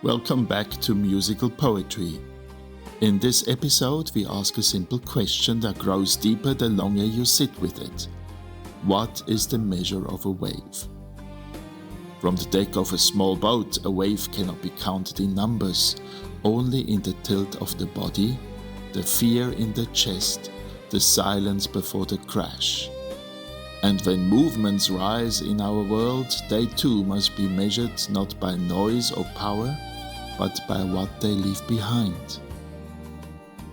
Welcome back to Musical Poetry. In this episode, we ask a simple question that grows deeper the longer you sit with it. What is the measure of a wave? From the deck of a small boat, a wave cannot be counted in numbers, only in the tilt of the body, the fear in the chest, the silence before the crash. And when movements rise in our world, they too must be measured not by noise or power, but by what they leave behind.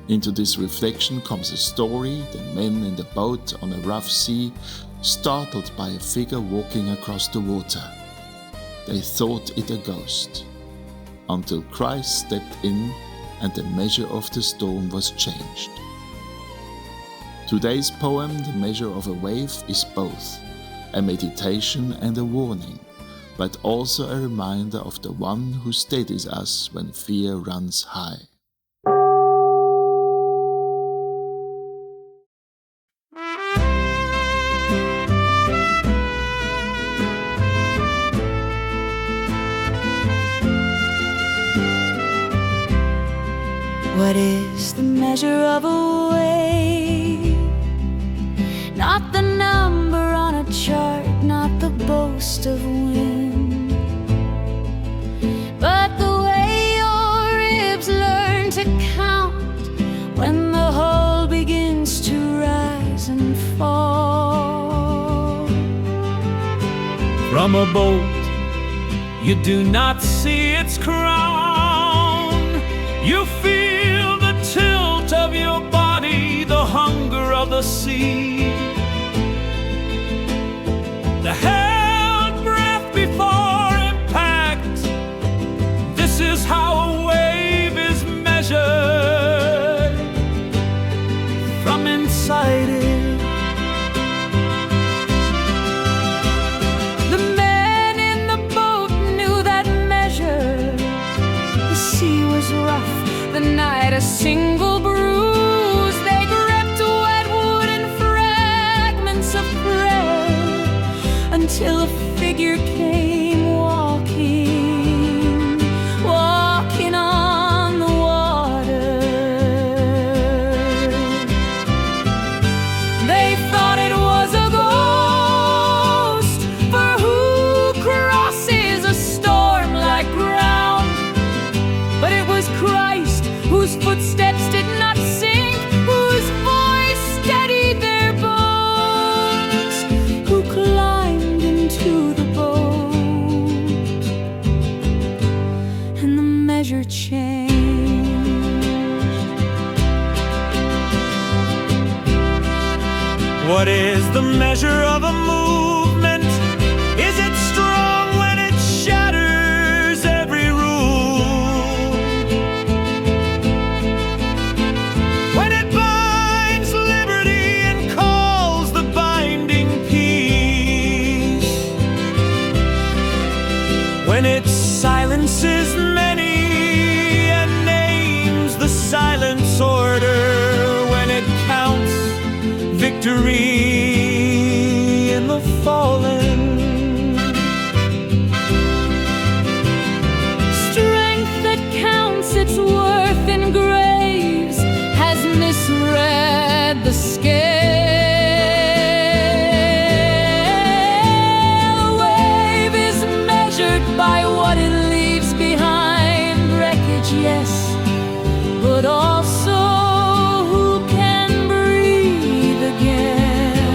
Into this reflection comes a story: the men in the boat on a rough sea, startled by a figure walking across the water. They thought it a ghost, until Christ stepped in and the measure of the storm was changed. Today's poem, The Measure of a Wave, is both a meditation and a warning, but also a reminder of the one who steadies us when fear runs high. What is the measure of a wave? Not the number on a chart, not the boast of wind, but the way your ribs learn to count when the hull begins to rise and fall. From a boat, you do not see its crown. You feel the tilt of your body, the hunger of the sea, the held breath before impact. This is how a wave is measured from inside it. The men in the boat knew that measure. The sea was rough, the night a single bruise. They gripped wet wood and fragments of prayer until a figure came walking on the water. They thought it was a ghost, for who crosses a storm like ground? But it was Christ, whose footsteps did not sink, whose voice steadied their bones, who climbed into the boat, and the measure changed. What is the measure of a movement? Is it strong when it shatters every rule? When it binds liberty and calls the binding peace? When it silences many and names the silence order? When it counts victory in the fallen? Strength that counts its worth in graves has misread the scale. A wave is measured by what it leaves behind. Wreckage, yes, but also who can breathe again.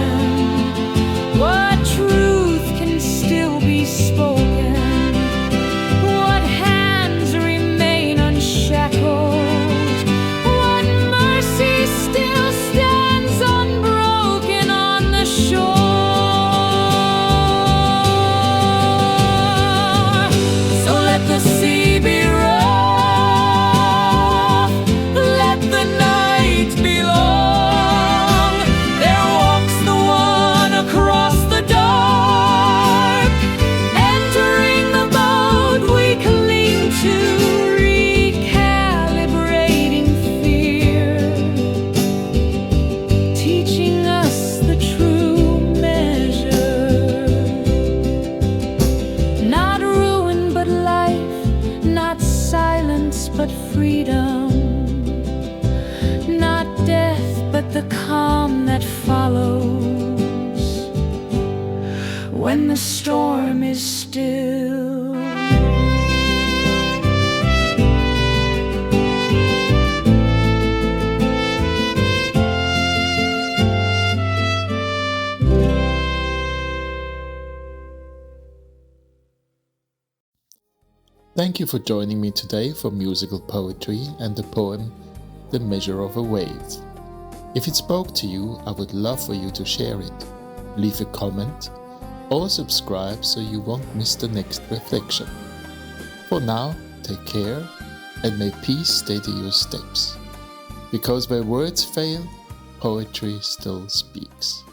but freedom. Not death, but the calm that follows when the storm is still. Thank you for joining me today for musical poetry and the poem The Measure of a Wave. If it spoke to you, I would love for you to share it, leave a comment, or subscribe so you won't miss the next reflection. For now, take care and may peace steady your steps. Because where words fail, poetry still speaks.